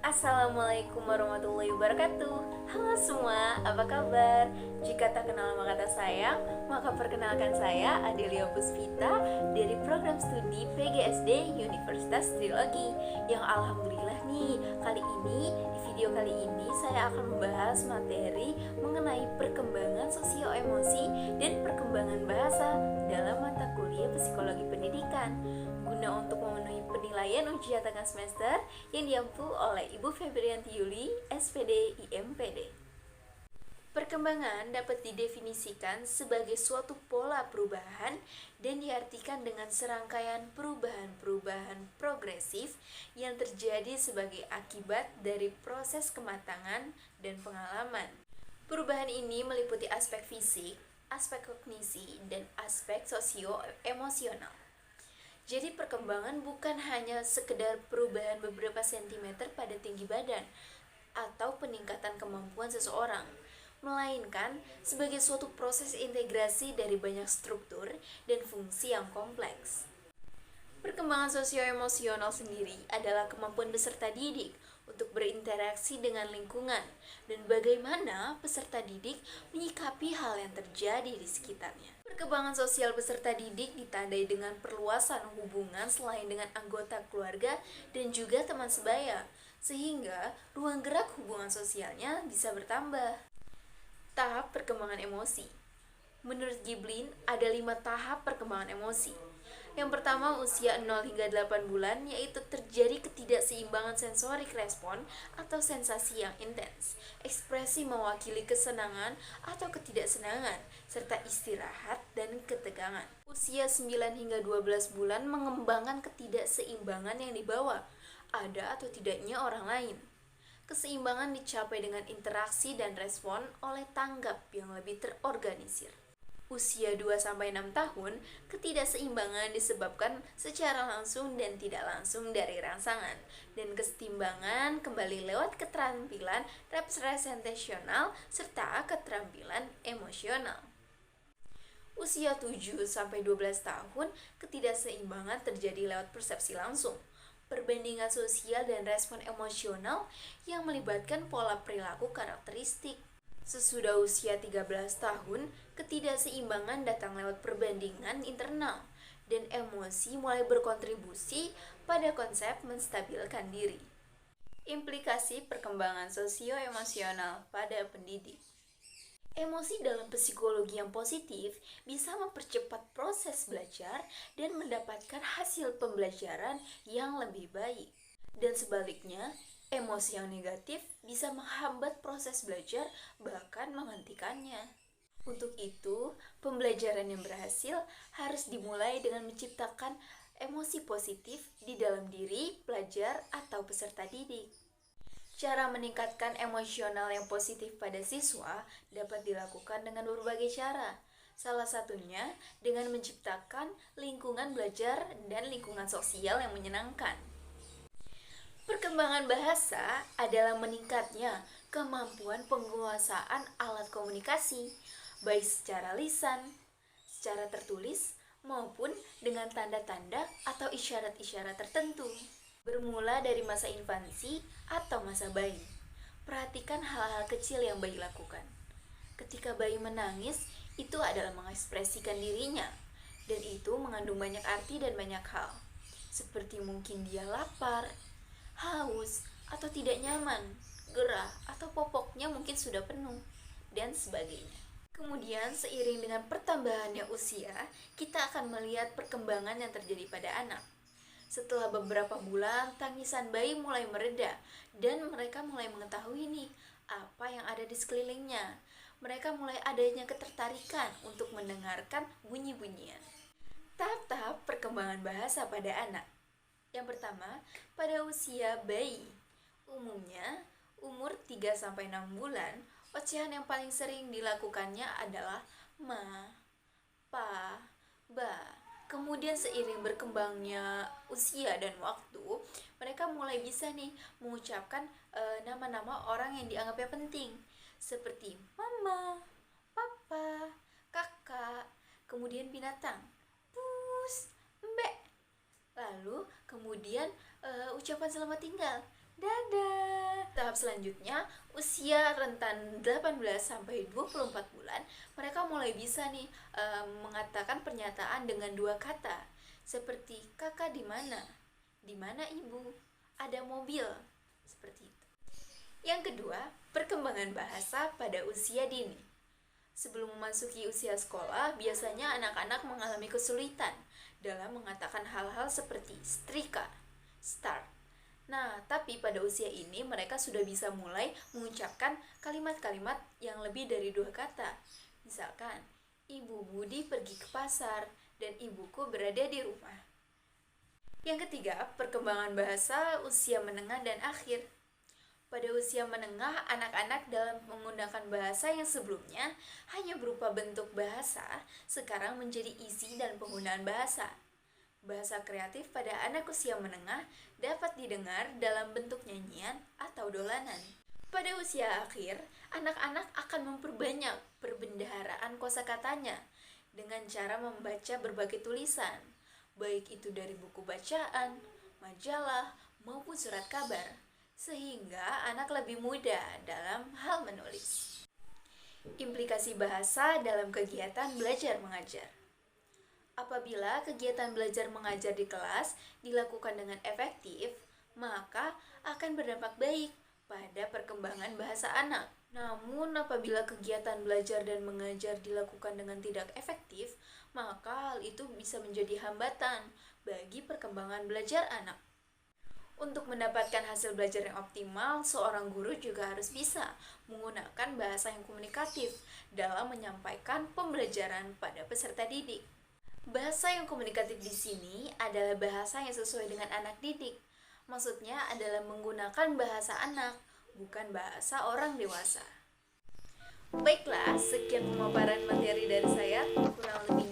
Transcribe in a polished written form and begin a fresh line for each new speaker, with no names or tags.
Assalamualaikum warahmatullahi wabarakatuh. Halo semua, apa kabar? Jika tak kenal maka tak sayang, maka perkenalkan saya Adelia Puspita dari program studi PGSD Universitas Trilogi. Yang alhamdulillah nih, di video kali ini saya akan membahas materi mengenai perkembangan sosio-emosi dan perkembangan bahasa dalam mata kuliah psikologi pendidikan, guna untuk memenuhi penilaian ujian tengah semester yang diampu oleh Ibu Febrianti Yuli, SPD IMPD. Perkembangan dapat didefinisikan sebagai suatu pola perubahan dan diartikan dengan serangkaian perubahan-perubahan progresif yang terjadi sebagai akibat dari proses kematangan dan pengalaman. Perubahan ini meliputi aspek fisik, aspek kognisi, dan aspek sosio-emosional. Jadi perkembangan bukan hanya sekedar perubahan beberapa sentimeter pada tinggi badan atau peningkatan kemampuan seseorang, melainkan sebagai suatu proses integrasi dari banyak struktur dan fungsi yang kompleks. Perkembangan sosio-emosional sendiri adalah kemampuan peserta didik untuk berinteraksi dengan lingkungan dan bagaimana peserta didik menyikapi hal yang terjadi di sekitarnya. Perkembangan sosial peserta didik ditandai dengan perluasan hubungan selain dengan anggota keluarga dan juga teman sebaya, sehingga ruang gerak hubungan sosialnya bisa bertambah. Tahap perkembangan emosi. Menurut Giblin, ada 5 tahap perkembangan emosi. Yang pertama, usia 0 hingga 8 bulan, yaitu terjadi ketidakseimbangan sensorik respon atau sensasi yang intens. Ekspresi mewakili kesenangan atau ketidaksenangan, serta istirahat dan ketegangan. Usia 9 hingga 12 bulan mengembangkan ketidakseimbangan yang dibawa, ada atau tidaknya orang lain. Keseimbangan dicapai dengan interaksi dan respon oleh tanggap yang lebih terorganisir. Usia 2-6 tahun, ketidakseimbangan disebabkan secara langsung dan tidak langsung dari rangsangan, dan kesetimbangan kembali lewat keterampilan representasional serta keterampilan emosional. Usia 7-12 tahun, ketidakseimbangan terjadi lewat persepsi langsung, perbandingan sosial dan respon emosional yang melibatkan pola perilaku karakteristik. Sesudah usia 13 tahun, ketidakseimbangan datang lewat perbandingan internal dan emosi mulai berkontribusi pada konsep menstabilkan diri. Implikasi perkembangan sosio-emosional pada pendidik. Emosi dalam psikologi yang positif bisa mempercepat proses belajar dan mendapatkan hasil pembelajaran yang lebih baik. Dan sebaliknya, emosi yang negatif bisa menghambat proses belajar, bahkan menghentikannya. Untuk itu, pembelajaran yang berhasil harus dimulai dengan menciptakan emosi positif di dalam diri pelajar atau peserta didik. Cara meningkatkan emosional yang positif pada siswa dapat dilakukan dengan berbagai cara. Salah satunya dengan menciptakan lingkungan belajar dan lingkungan sosial yang menyenangkan. Perkembangan bahasa adalah meningkatnya kemampuan penguasaan alat komunikasi, baik secara lisan, secara tertulis, maupun dengan tanda-tanda atau isyarat-isyarat tertentu. Bermula dari masa infansi atau masa bayi, perhatikan hal-hal kecil yang bayi lakukan. Ketika bayi menangis, itu adalah mengekspresikan dirinya, dan itu mengandung banyak arti dan banyak hal, seperti mungkin dia lapar, haus, atau tidak nyaman, gerah, atau popoknya mungkin sudah penuh, dan sebagainya. Kemudian seiring dengan pertambahannya usia, kita akan melihat perkembangan yang terjadi pada anak. Setelah beberapa bulan, tangisan bayi mulai mereda, dan mereka mulai mengetahui nih, apa yang ada di sekelilingnya. Mereka mulai adanya ketertarikan untuk mendengarkan bunyi-bunyian. Tahap-tahap perkembangan bahasa pada anak. Yang pertama, pada usia bayi. Umumnya, umur 3-6 bulan, ocehan yang paling sering dilakukannya adalah ma, pa, ba. Kemudian seiring berkembangnya usia dan waktu, mereka mulai bisa nih mengucapkan nama-nama orang yang dianggapnya penting, seperti mama, papa, kakak, kemudian binatang, pus, mbek, Kemudian ucapan selamat tinggal. Dadah. Tahap selanjutnya, usia rentan 18 sampai 24 bulan, mereka mulai bisa nih mengatakan pernyataan dengan dua kata. Seperti kakak di mana? Di mana ibu? Ada mobil. Seperti itu. Yang kedua, perkembangan bahasa pada usia dini. Sebelum memasuki usia sekolah, biasanya anak-anak mengalami kesulitan dalam mengatakan hal-hal seperti setrika, start. Nah, tapi pada usia ini mereka sudah bisa mulai mengucapkan kalimat-kalimat yang lebih dari dua kata. Misalkan, Ibu Budi pergi ke pasar dan ibuku berada di rumah. Yang ketiga, perkembangan bahasa usia menengah dan akhir. Pada usia menengah, anak-anak dalam menggunakan bahasa yang sebelumnya hanya berupa bentuk bahasa, sekarang menjadi isi dan penggunaan bahasa. Bahasa kreatif pada anak usia menengah dapat didengar dalam bentuk nyanyian atau dolanan. Pada usia akhir, anak-anak akan memperbanyak perbendaharaan kosakatanya dengan cara membaca berbagai tulisan, baik itu dari buku bacaan, majalah, maupun surat kabar, sehingga anak lebih mudah dalam hal menulis. Implikasi bahasa dalam kegiatan belajar mengajar. Apabila kegiatan belajar mengajar di kelas dilakukan dengan efektif, maka akan berdampak baik pada perkembangan bahasa anak. Namun apabila kegiatan belajar dan mengajar dilakukan dengan tidak efektif, maka hal itu bisa menjadi hambatan bagi perkembangan belajar anak. Untuk mendapatkan hasil belajar yang optimal, seorang guru juga harus bisa menggunakan bahasa yang komunikatif dalam menyampaikan pembelajaran pada peserta didik. Bahasa yang komunikatif di sini adalah bahasa yang sesuai dengan anak didik. Maksudnya adalah menggunakan bahasa anak, bukan bahasa orang dewasa. Baiklah, sekian pemaparan materi dari saya. Kurang lebih